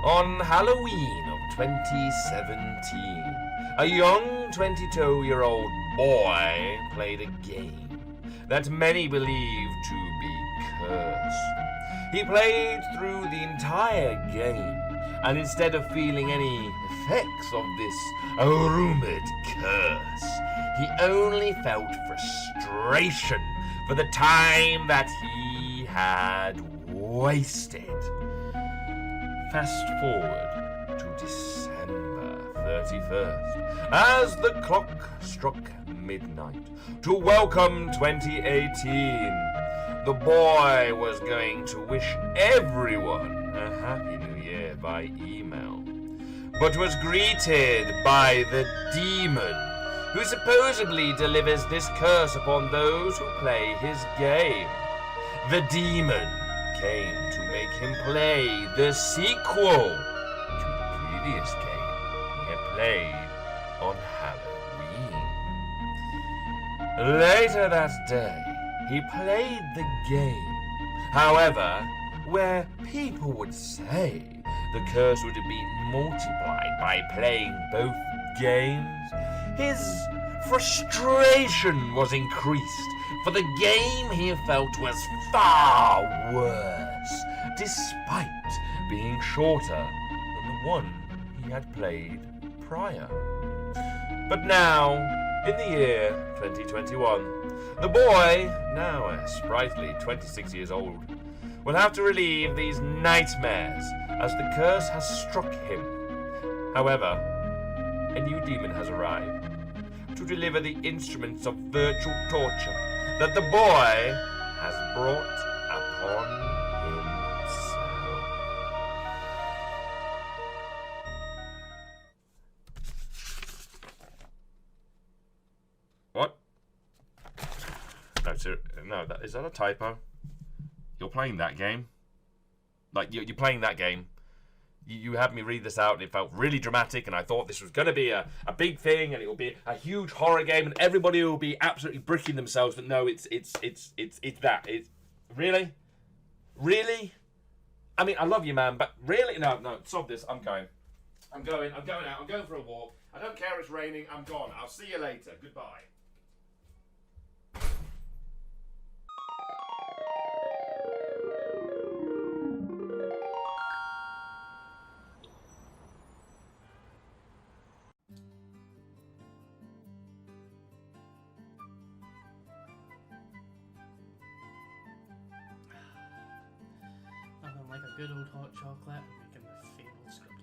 On Halloween of 2017, a young 22-year-old boy played a game that many believe to be cursed. He played through the entire game, and instead of feeling any effects of this rumored curse, he only felt frustration for the time that he had wasted. Fast forward to December 31st, as the clock struck midnight to welcome 2018. The boy was going to wish everyone a happy new year by email, but was greeted by the demon, who supposedly delivers this curse upon those who play his game. The demon came to make him play the sequel to the previous game he had played on Halloween. Later that day, he played the game. However, where people would say the curse would have been multiplied by playing both games, his frustration was increased, for the game he felt was far worse, despite being shorter than the one he had played prior. But now, in the year 2021, the boy, now a sprightly 26 years old, will have to relieve these nightmares as the curse has struck him. However, a new demon has arrived to deliver the instruments of virtual torture that the boy has brought upon himself. What? No, sir, no, is that a typo? You're playing that game? Like, you're playing that game? You had me read this out and it felt really dramatic, and I thought this was going to be a big thing and it will be a huge horror game and everybody will be absolutely bricking themselves, but no, it's that. Really? Really? I mean, I love you, man, but really? No, stop this. I'm going out. I'm going for a walk. I don't care it's raining. I'm gone. I'll see you later. Goodbye. Like a good old hot chocolate making the fabled script.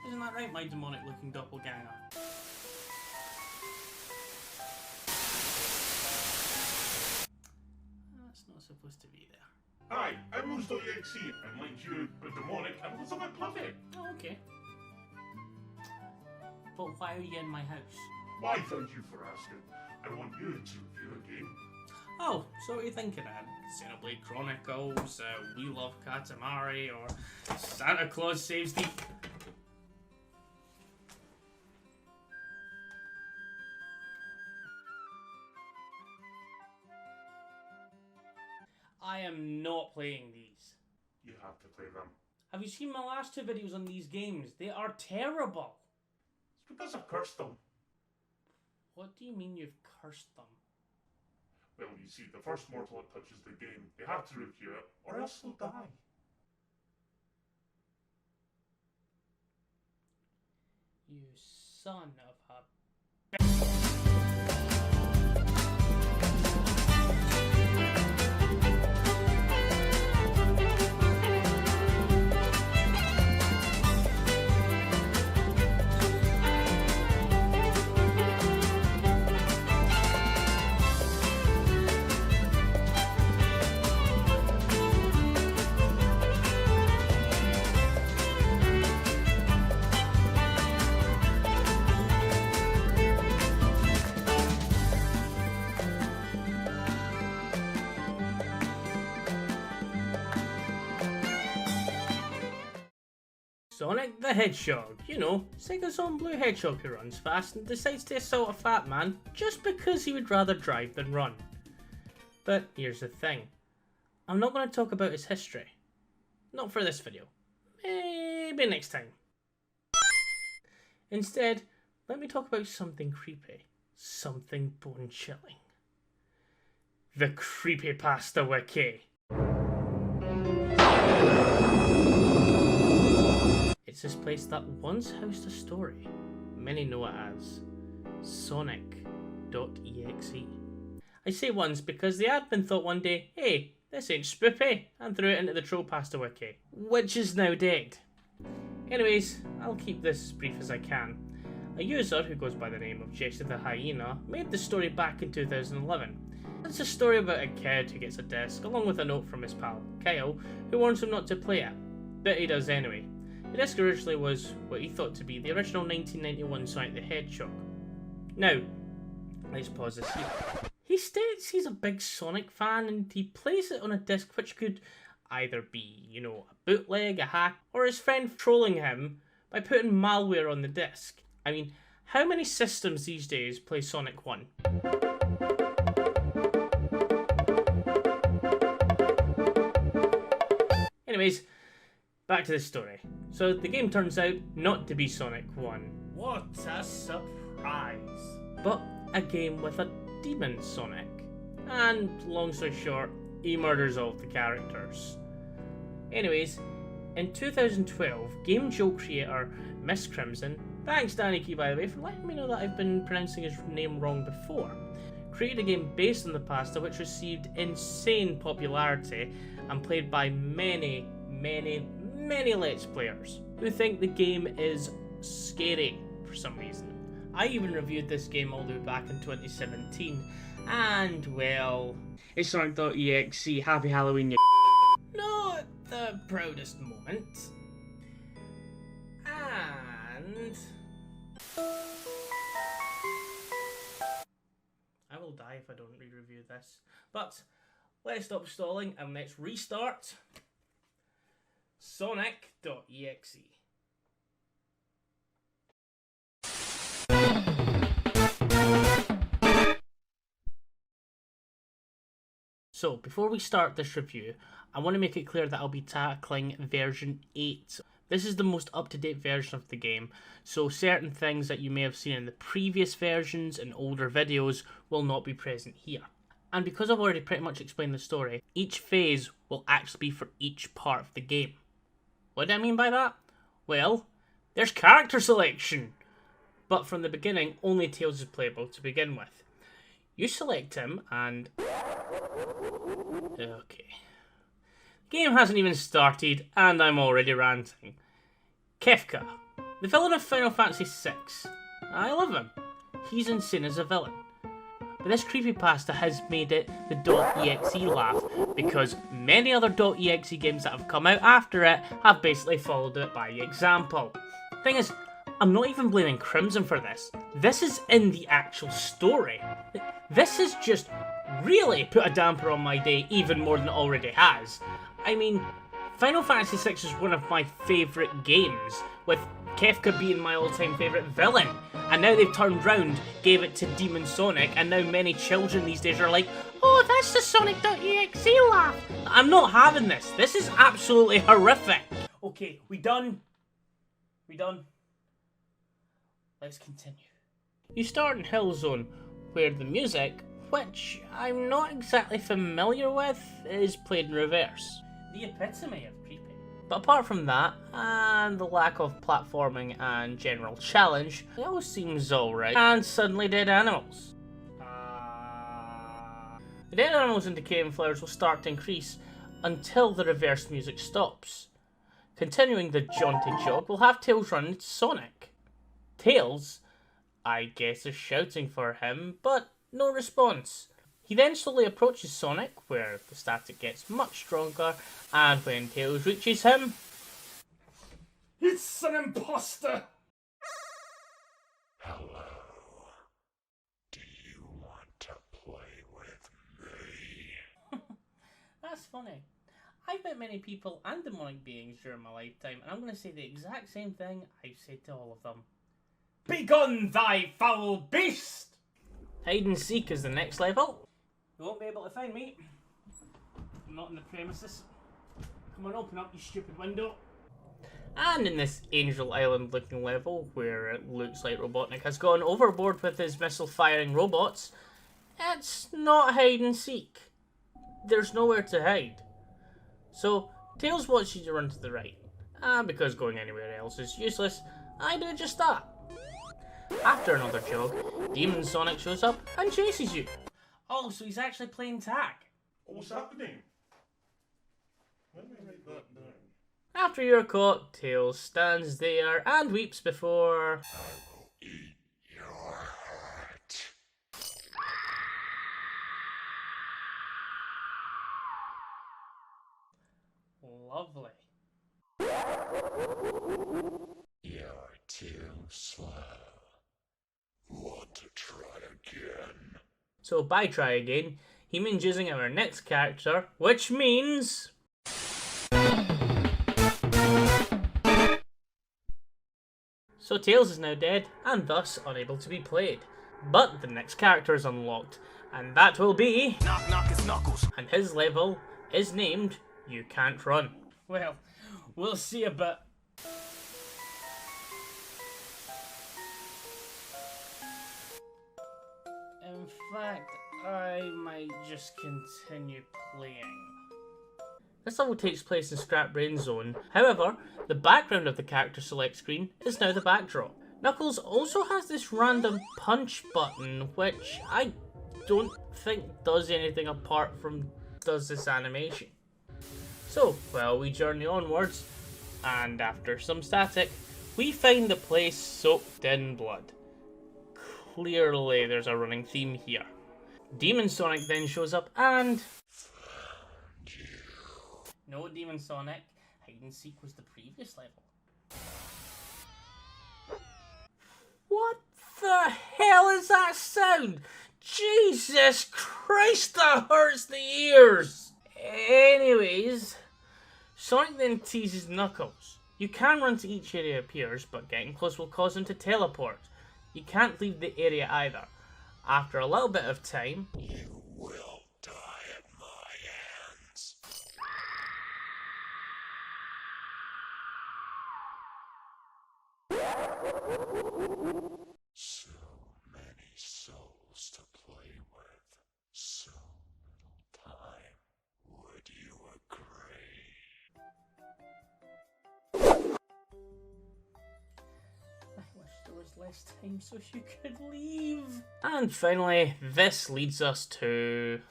Isn't that right, my demonic looking doppelganger? That's not supposed to be there. Hi, I'm Sonicexe, and like you, a demonic and was a bit puffy. Oh, okay. But why are you in my house? Why, thank you for asking. I want you to review a game. Oh, so what are you thinking of? Xenoblade Chronicles, We Love Katamari, or Santa Claus Saves the... I am not playing these. You have to play them. Have you seen my last two videos on these games? They are terrible. It's because I've cursed them. What do you mean you've cursed them? Well, you see, the first mortal that touches the game, they have to review it, or else they'll die. You son of a... Sonic the Hedgehog, you know, Sega's own blue hedgehog who runs fast and decides to assault a fat man just because he would rather drive than run. But here's the thing, I'm not going to talk about his history. Not for this video. maybe next time. Instead, let me talk about something creepy, something bone-chilling. The Creepypasta Wiki. It's this place that once housed a story. Many know it as Sonic.exe. I say once because the admin thought one day, hey, this ain't spoopy, and threw it into the Trollpasta Wiki, which is now dead. Anyways, I'll keep this as brief as I can. A user who goes by the name of Jesse the Hyena made the story back in 2011. It's a story about a kid who gets a disc along with a note from his pal, Kyle, who warns him not to play it, but he does anyway. The disc originally was what he thought to be the original 1991 Sonic the Hedgehog. Now, let's pause this here. He states he's a big Sonic fan and he plays it on a disc which could either be, a bootleg, a hack, or his friend trolling him by putting malware on the disc. I mean, how many systems these days play Sonic 1? Anyways, back to the story. So the game turns out not to be Sonic 1. What a surprise! But a game with a demon Sonic. And long story short, he murders all of the characters. Anyways, in 2012, Game Jolt creator Miss Crimson, thanks Danny Key by the way for letting me know that I've been pronouncing his name wrong before, created a game based on the pasta which received insane popularity and played by many Let's Players who think the game is scary for some reason. I even reviewed this game all the way back in 2017, and well, it's Sonic.exe, happy Halloween, you not the proudest moment. And I will die if I don't re-review this. But let's stop stalling and let's restart Sonic.exe. So, before we start this review, I want to make it clear that I'll be tackling version 8. This is the most up-to-date version of the game, so certain things that you may have seen in the previous versions and older videos will not be present here. And because I've already pretty much explained the story, each phase will actually be for each part of the game. What do I mean by that? Well, there's character selection! But from the beginning, only Tails is playable to begin with. You select him and... okay. The game hasn't even started and I'm already ranting. Kefka, the villain of Final Fantasy VI. I love him. He's insane as a villain. But this creepypasta has made it the .exe laugh because many other .exe games that have come out after it have basically followed it by example. Thing is, I'm not even blaming Crimson for this. This is in the actual story. This has just really put a damper on my day even more than it already has. I mean, Final Fantasy VI is one of my favourite games, with Kefka being my all-time favourite villain. And now they've turned round, gave it to Demon Sonic, and now many children these days are like, oh, that's the Sonic.exe laugh. I'm not having this. This is absolutely horrific. Okay, we done? We done? Let's continue. You start in Hillzone, where the music, which I'm not exactly familiar with, is played in reverse. The epitome of creepy. But apart from that, and the lack of platforming and general challenge, it all seems alright. And suddenly dead animals. The dead animals and decaying flowers will start to increase until the reverse music stops. Continuing the jaunty jog, we'll have Tails run into Sonic. Tails, I guess, is shouting for him, but no response. He then slowly approaches Sonic, where the static gets much stronger, and when Tails reaches him... It's an imposter! Hello. Do you want to play with me? That's funny. I've met many people and demonic beings during my lifetime, and I'm going to say the exact same thing I've said to all of them. Begone, thy foul beast! Hide and seek is the next level. You won't be able to find me. I'm not in the premises. Come on, open up, you stupid window. And in this Angel Island looking level, where it looks like Robotnik has gone overboard with his missile firing robots, it's not hide and seek. There's nowhere to hide. So, Tails wants you to run to the right. And because going anywhere else is useless, I do just that. After another jog, Demon Sonic shows up and chases you. Oh, so he's actually playing tag. What's happening? Let me write that down. After you're caught, Tails stands there and weeps before... I will eat your heart. Lovely. You're too slow. Want to try again? So by try again, he means using our next character, which means... So Tails is now dead, and thus unable to be played. But the next character is unlocked, and that will be... Knock knock it's Knuckles. And his level is named You Can't Run. Well, we'll see about... In fact, I might just continue playing. This level takes place in Scrap Brain Zone. However, the background of the character select screen is now the backdrop. Knuckles also has this random punch button, which I don't think does anything apart from does this animation. So, while we journey onwards, and after some static, we find the place soaked in blood. Clearly there's a running theme here. Demon Sonic then shows up and... No, Demon Sonic. Hide and seek was the previous level. What the hell is that sound? Jesus Christ, that hurts the ears! Anyways, Sonic then teases Knuckles. You can run to each area appears, but getting close will cause him to teleport. You can't leave the area either. After a little bit of time... You will die at my hands. So many souls to play with. So little time. Would you agree? I wish there was less time so you could leave. And finally, this leads us to...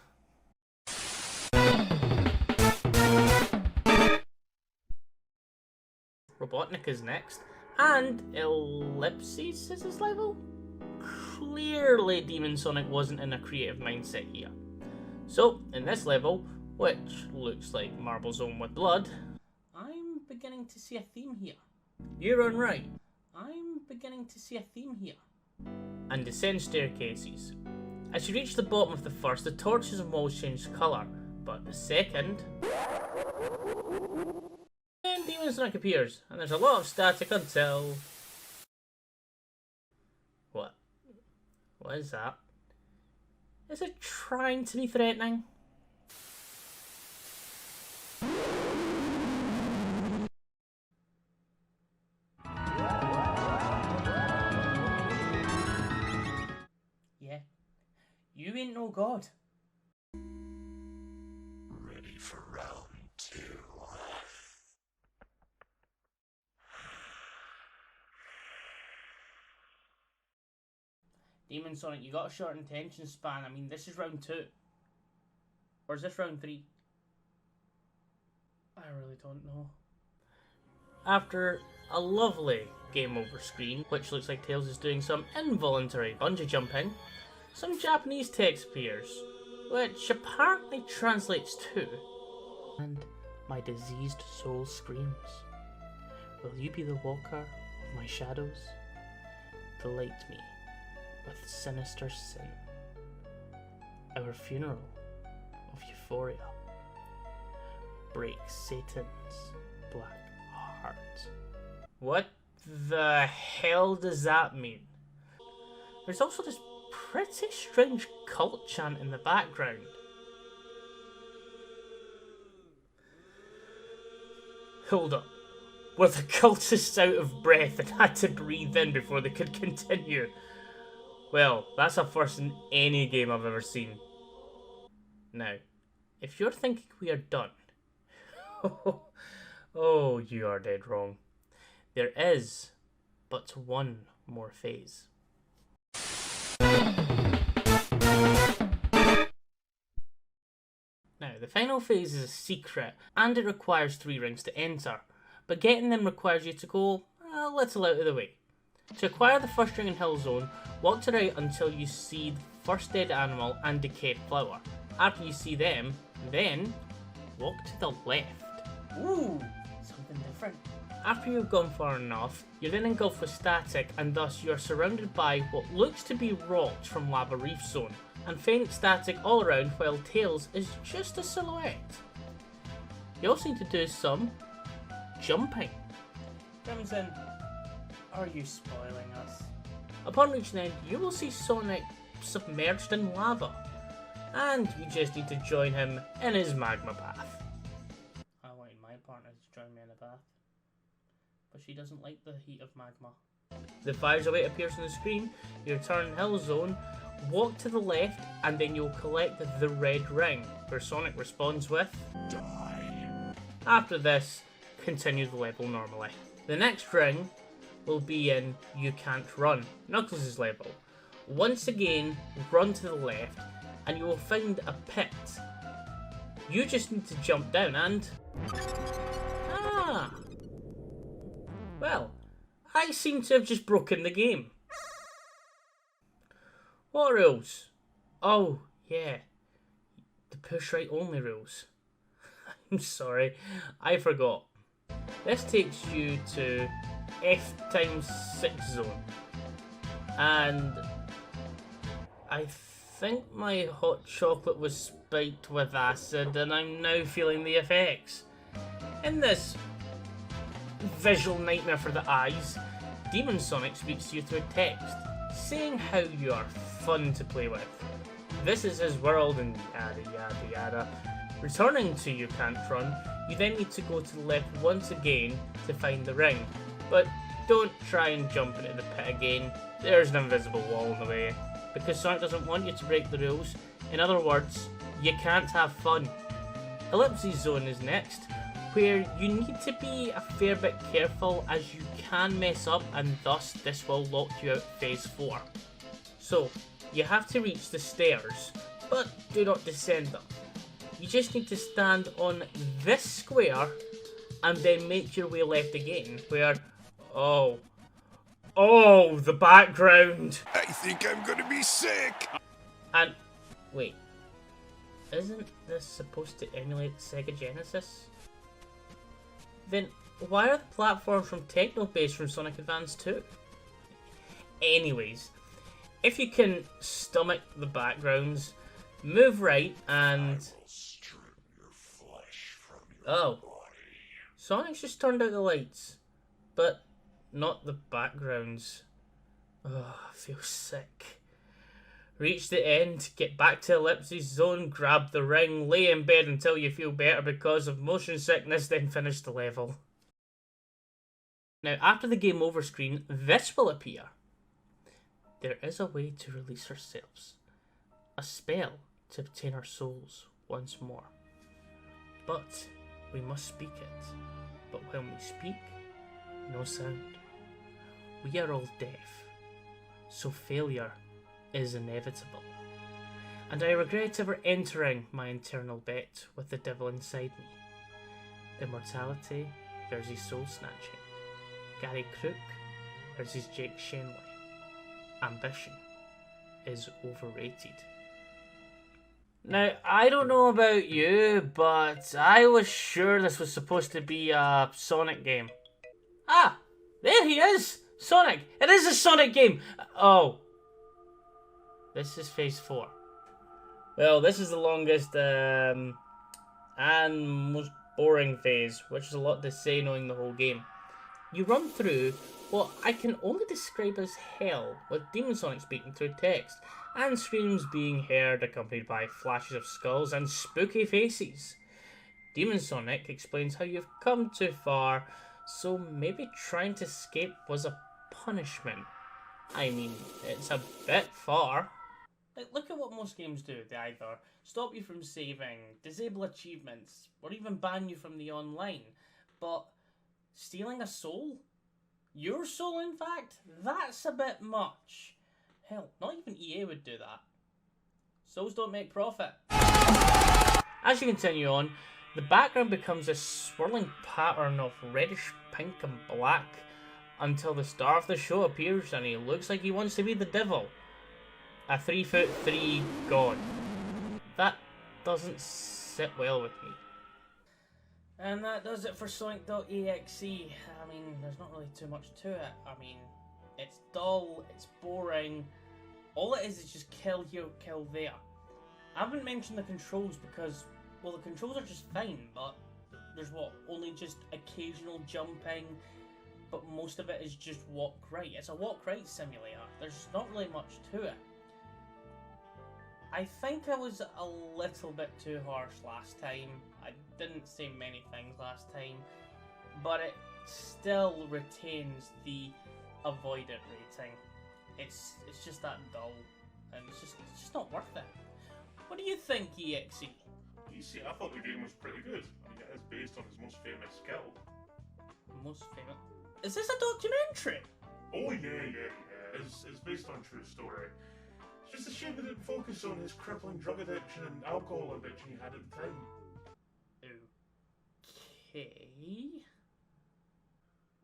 Robotnik is next, and Ellipses is his level? Clearly Demon Sonic wasn't in a creative mindset here. So, in this level, which looks like Marble Zone with blood, I'm beginning to see a theme here. You're on right. I'm beginning to see a theme here. And descend staircases. As you reach the bottom of the first, the torches have almost changed colour, but the second... And Demon Sonic appears, and there's a lot of static until... What? What is that? Is it trying to be threatening? Yeah. You ain't no god. Ready for round 2. Demon Sonic, you got a short attention span. I mean, this is round 2. Or is this round 3? I really don't know. After a lovely game over screen, which looks like Tails is doing some involuntary bungee jumping, some Japanese text appears, which apparently translates to... And my diseased soul screams. Will you be the walker of my shadows? Delight me with sinister sin. Our funeral of euphoria. Break Satan's black heart. What the hell does that mean? There's also this pretty strange cult chant in the background. Hold up. were the cultists out of breath and had to breathe in before they could continue. Well, that's a first in any game I've ever seen. Now, if you're thinking we are done, oh, you are dead wrong. There is but one more phase. Now, the final phase is a secret, and it requires 3 rings to enter, but getting them requires you to go a little out of the way. To acquire the first ring in Hill Zone, walk to the right until you see the first dead animal and decayed flower. After you see them, then walk to the left. Ooh, something different. After you've gone far enough, you're then engulfed with static, and thus you are surrounded by what looks to be rocks from Lava Reef Zone, and faint static all around while Tails is just a silhouette. You also need to do some jumping. Crimson, are you spoiling us? Upon reaching the end, you will see Sonic submerged in lava, and you just need to join him in his magma bath. I wanted my partner to join me in a bath, but she doesn't like the heat of magma. The fire's away appears on the screen. You return Hill Zone, walk to the left, and then you'll collect the red ring, where Sonic responds with Die. After this, continue the level normally. The next ring will be in You Can't Run, Knuckles' level. Once again, run to the left, and you will find a pit. You just need to jump down and... Well, I seem to have just broken the game. What rules? Oh, yeah. The push right only rules. I'm sorry, I forgot. This takes you to F×6 zone. And I think my hot chocolate was spiked with acid and I'm now feeling the effects. In this visual nightmare for the eyes, Demon Sonic speaks to you through text, saying how you are fun to play with. This is his world and yada yada yada. Returning to You Can't Run, you then need to go to the left once again to find the ring. But don't try and jump into the pit again, there's an invisible wall in the way. Because Sonic doesn't want you to break the rules. In other words, you can't have fun. Ellipses Zone is next, where you need to be a fair bit careful as you can mess up and thus this will lock you out phase 4. So, you have to reach the stairs, but do not descend them. You just need to stand on this square and then make your way left again, where, oh, the background. I think I'm gonna be sick. And, wait, isn't this supposed to emulate Sega Genesis? Then, why are the platforms from Technobase from Sonic Advance 2? Anyways, if you can stomach the backgrounds, move right and... Strip your flesh from your Oh, body. Sonic's just turned out the lights, but not the backgrounds. Oh, I feel sick. Reach the end, get back to Ellipses Zone, grab the ring, lay in bed until you feel better because of motion sickness, then finish the level. Now, after the game over screen, this will appear. There is a way to release ourselves. A spell to obtain our souls once more. But we must speak it. But when we speak, no sound. We are all deaf. So failure is inevitable. And I regret ever entering my internal bet with the devil inside me. Immortality versus soul snatching. Gary Crook versus Jake Shenley. Ambition is overrated. Now, I don't know about you, but I was sure this was supposed to be a Sonic game. Ah, there he is! Sonic! It is a Sonic game! Oh. This is phase 4. Well, this is the longest and most boring phase, which is a lot to say knowing the whole game. You run through what I can only describe as hell, with Demon Sonic speaking through text, and screams being heard accompanied by flashes of skulls and spooky faces. Demon Sonic explains how you've come too far So maybe trying to escape was a punishment. I mean, it's a bit far. Like, look at what most games do. They either stop you from saving, disable achievements, or even ban you from the online. But stealing a soul? Your soul, in fact? That's a bit much. Hell, not even EA would do that. Souls don't make profit. As you continue on, the background becomes a swirling pattern of reddish pink and black until the star of the show appears and he looks like he wants to be the devil. A 3'3" god. That doesn't sit well with me. And that does it for Sonic.exe. I mean, there's not really too much to it. I mean, it's dull, it's boring. All it is just kill here, kill there. I haven't mentioned the controls because, well, the controls are just fine, but there's only just occasional jumping, but most of it is just walk right. It's a walk right simulator. There's not really much to it. I think I was a little bit too harsh last time. I didn't say many things last time, but it still retains the avoid it rating. It's just that dull, and it's just not worth it. What do you think, EXE? You see, I thought the game was pretty good. I mean, it is based on his most famous skill. Most famous? Is this a documentary? Oh yeah. It's based on true story. It's just a shame they didn't focus on his crippling drug addiction and alcohol addiction he had at the time. Okay.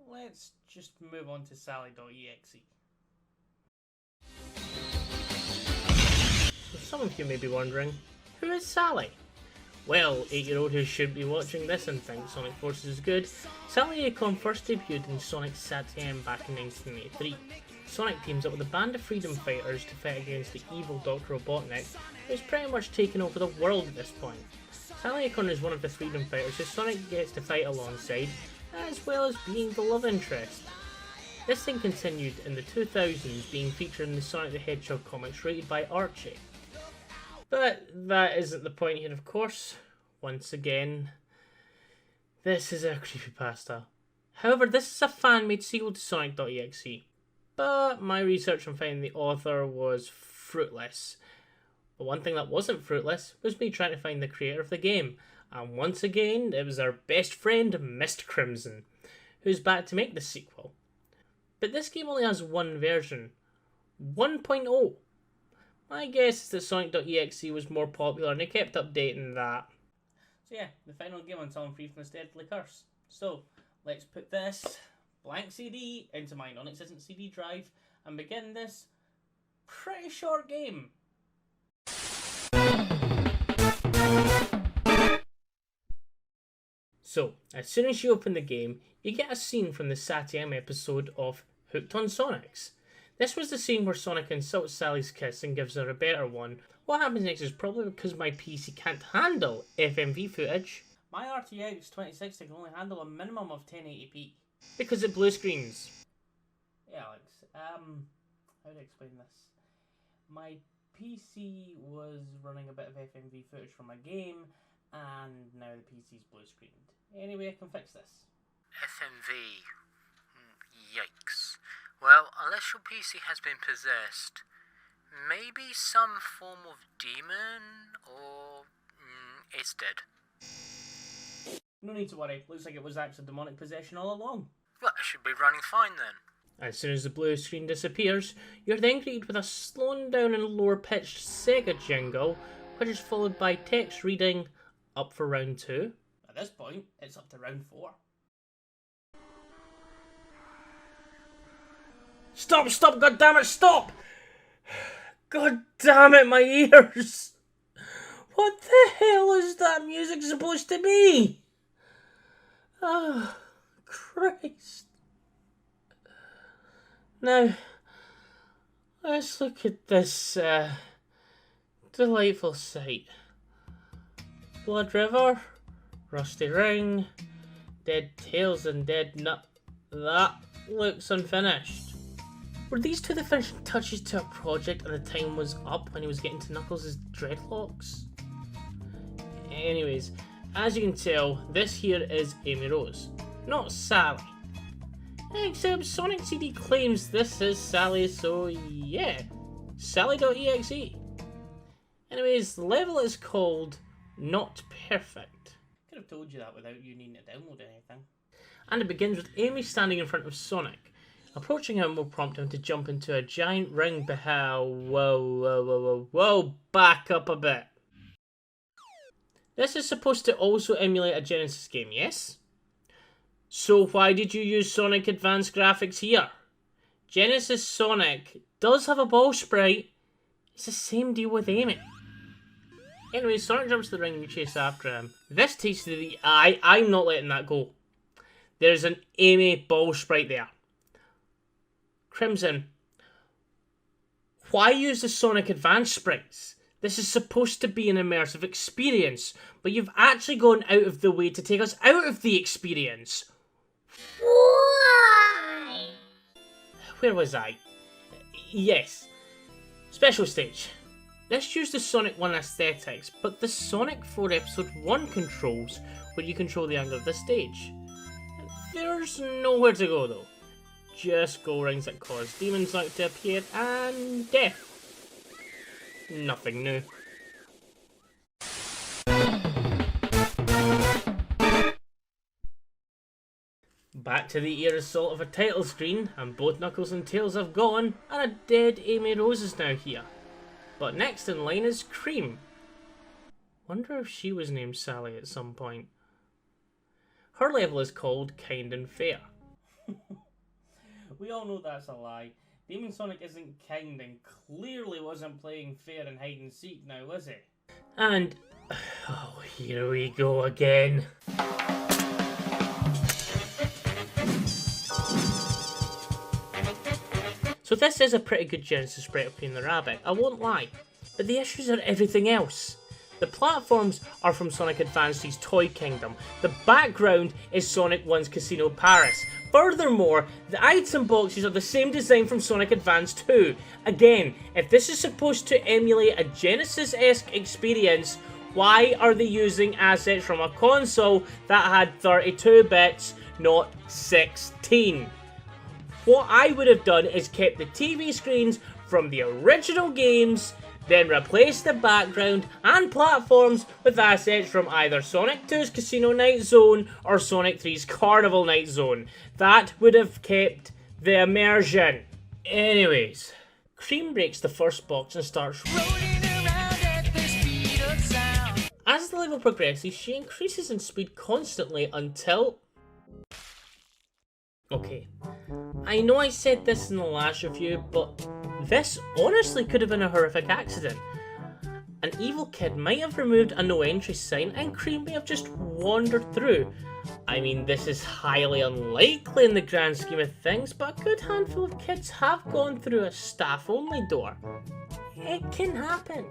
Let's just move on to Sally.exe. So some of you may be wondering, who is Sally? Well, 8-year-old who should be watching this and think Sonic Forces is good, Sally Acorn first debuted in Sonicexe back in 1983. Sonic teams up with a band of freedom fighters to fight against the evil Dr. Robotnik, who's pretty much taken over the world at this point. Sally Acorn is one of the freedom fighters who Sonic gets to fight alongside, as well as being the love interest. This thing continued in the 2000s, being featured in the Sonic the Hedgehog comics rated by Archie. But that isn't the point here, of course. Once again, this is a creepypasta. However, this is a fan-made sequel to Sonic.exe. But my research on finding the author was fruitless. But one thing that wasn't fruitless was me trying to find the creator of the game. And once again, it was our best friend, Mr. Crimson, who's back to make the sequel. But this game only has one version, 1.0. My guess is that Sonic.exe was more popular and they kept updating that. So yeah, the final game until I'm free from this deadly curse. So, let's put this blank CD into my non-existent CD drive and begin this pretty short game. So, as soon as you open the game, you get a scene from the Sallyexe episode of Hooked on Sonics. This was the scene where Sonic insults Sally's kiss and gives her a better one. What happens next is probably because my PC can't handle FMV footage. My RTX 2060 can only handle a minimum of 1080p. Because it blue screens. Yeah, Alex, how do I explain this? My PC was running a bit of FMV footage from a game, and now the PC's blue screened. Anyway, I can fix this. FMV. Yikes. Well, unless your PC has been possessed, maybe some form of demon, or it's dead. No need to worry, looks like it was actually demonic possession all along. Well, it should be running fine then. As soon as the blue screen disappears, you're then greeted with a slowed down and lower pitched Sega jingle, which is followed by text reading, up for round 2. At this point, it's up to round 4. Stop, goddammit, stop! God damn it, my ears! What the hell is that music supposed to be? Oh, Christ. Now, let's look at this delightful sight. Blood River, Rusty Ring, Dead Tails and Dead Nut. That looks unfinished. Were these two the finishing touches to a project and the time was up when he was getting to Knuckles' dreadlocks? Anyways, as you can tell, this here is Amy Rose, not Sally. Except Sonic CD claims this is Sally, so yeah. Sally.exe. Anyways, the level is called Not Perfect. Could have told you that without you needing to download anything. And it begins with Amy standing in front of Sonic. Approaching him will prompt him to jump into a giant ring behind. Whoa, back up a bit. This is supposed to also emulate a Genesis game, yes? So why did you use Sonic Advanced graphics here? Genesis Sonic does have a ball sprite. It's the same deal with Amy. Anyway, Sonic jumps to the ring and you chase after him. This takes to the eye. I'm not letting that go. There's an Amy ball sprite there. Crimson. Why use the Sonic Advanced sprites? This is supposed to be an immersive experience, but you've actually gone out of the way to take us out of the experience. Why? Where was I? Yes. Special stage. This used the Sonic 1 aesthetics, but the Sonic 4 Episode 1 controls where you control the angle of the stage. There's nowhere to go though. Just go rings that cause demons like to appear and death. Nothing new. Back to the ear assault of a title screen, and both Knuckles and Tails have gone, and a dead Amy Rose is now here. But next in line is Cream. Wonder if she was named Sally at some point. Her level is called Kind and Fair. We all know that's a lie. Demon Sonic isn't kind and clearly wasn't playing fair in hide and seek now, was he? And, oh, here we go again. So this is a pretty good Genesis sprite of Queen the Rabbit, I won't lie. But the issues are everything else. The platforms are from Sonic Advance's Toy Kingdom. The background is Sonic 1's Casino Paris. Furthermore, the item boxes are the same design from Sonic Advance 2. Again, if this is supposed to emulate a Genesis-esque experience, why are they using assets from a console that had 32 bits, not 16? What I would have done is kept the TV screens from the original games, then replace the background and platforms with assets from either Sonic 2's Casino Night Zone or Sonic 3's Carnival Night Zone. That would have kept the immersion. Anyways, Cream breaks the first box and starts rolling around at the speed of sound. As the level progresses, she increases in speed constantly until... Okay, I know I said this in the last review, but this honestly could have been a horrific accident. An evil kid might have removed a no entry sign and Cream may have just wandered through. I mean, this is highly unlikely in the grand scheme of things, but a good handful of kids have gone through a staff-only door. It can happen.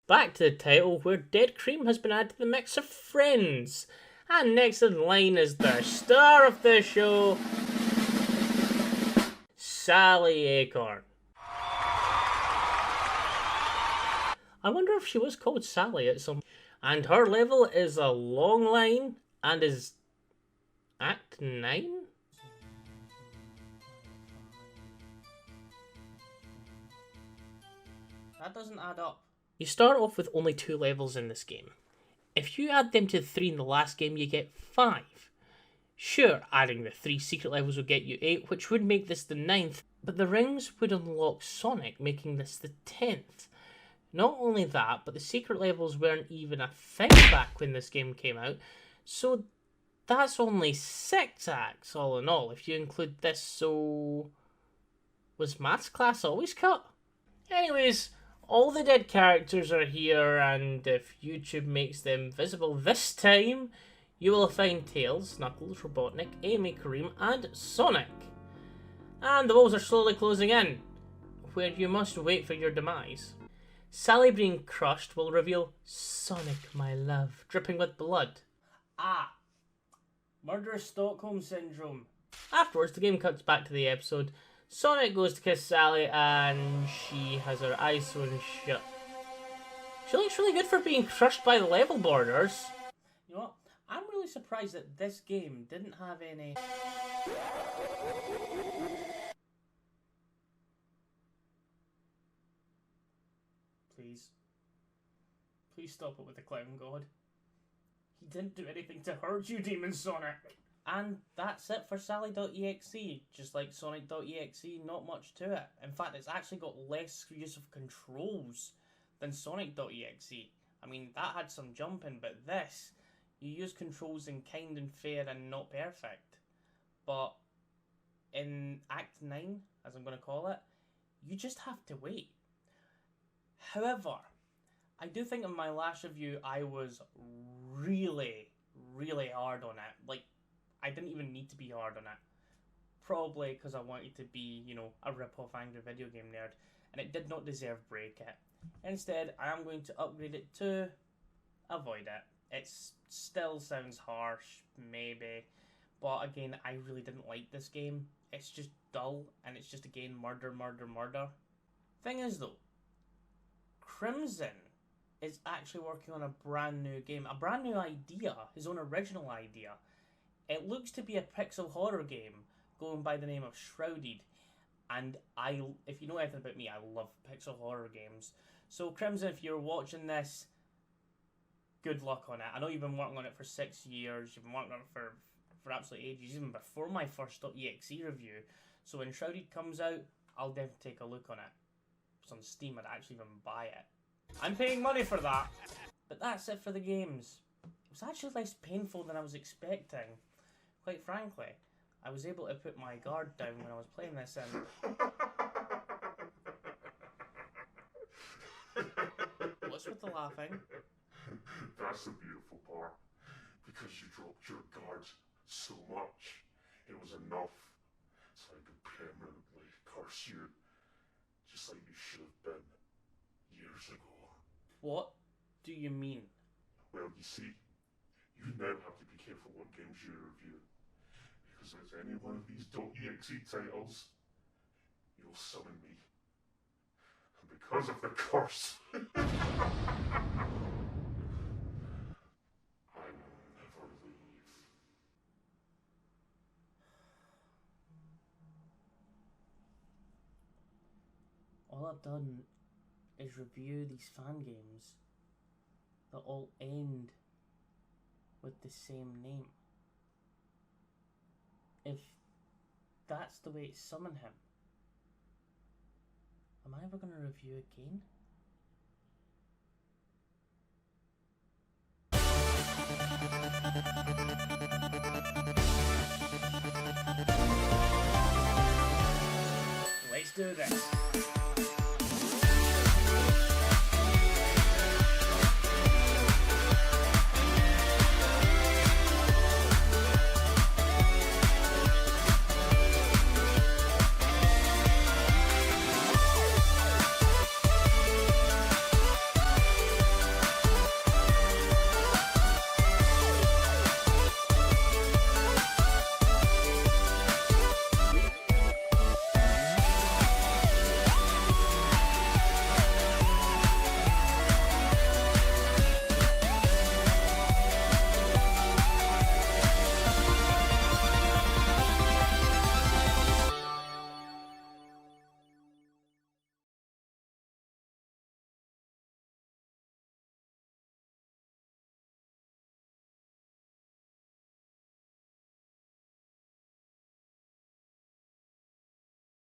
Back to the title, where Dead Cream has been added to the mix of friends. And next in line is the star of the show, Sally Acorn. I wonder if she was called Sally at some... And her level is a long line and is Act 9? That doesn't add up. You start off with only 2 levels in this game. If you add them to the 3 in the last game, you get 5. Sure, adding the 3 secret levels will get you 8, which would make this the 9th, but the rings would unlock Sonic, making this the 10th. Not only that, but the secret levels weren't even a thing back when this game came out, so that's only 6 acts all in all, if you include this, so... Was Maths class always cut? Anyways, all the dead characters are here, and if YouTube makes them visible this time, you will find Tails, Knuckles, Robotnik, Amy, Kareem, and Sonic. And the walls are slowly closing in, where you must wait for your demise. Sally being crushed will reveal Sonic, my love, dripping with blood. Ah, murderous Stockholm Syndrome. Afterwards, the game cuts back to the episode. Sonic goes to kiss Sally and she has her eyes sewn shut. She looks really good for being crushed by the level borders. You know what? I'm really surprised that this game didn't have any... Please. Please stop it with the clown god. He didn't do anything to hurt you, Demon Sonic! And that's it for Sally.exe. Just like Sonic.exe, not much to it. In fact, it's actually got less use of controls than Sonic.exe. I mean, that had some jumping, but this, you use controls in kind and fair and not perfect. But in Act 9, as I'm going to call it, you just have to wait. However, I do think in my last review I was really hard on it. Like, I didn't even need to be hard on it. Probably because I wanted to be, you know, a rip-off angry video game nerd. And it did not deserve Break It. Instead, I am going to upgrade it to Avoid It. It still sounds harsh, maybe. But again, I really didn't like this game. It's just dull, and it's just, again, murder. Thing is, though, Crimson is actually working on a brand new game. A brand new idea. His own original idea. It looks to be a pixel horror game going by the name of Shrouded. And if you know anything about me, I love pixel horror games. So Crimson, if you're watching this, good luck on it. I know you've been working on it for 6 years. You've been working on it for absolutely ages, even before my first .exe review. So when Shrouded comes out, I'll definitely take a look on it. It's on Steam, I'd actually even buy it. I'm paying money for that. But that's it for the games. It was actually less painful than I was expecting. Quite frankly, I was able to put my guard down when I was playing this, and what's with the laughing? That's the beautiful part. Because you dropped your guard so much, it was enough so I could permanently curse you, just like you should have been years ago. What do you mean? Well, you see, you now have to be careful what games you review. Because if it's any one of these .exe titles, you'll summon me. And because of the curse, I will never leave. All I've done is review these fan games that all end with the same name. If that's the way to summon him, am I ever going to review again? Let's do this.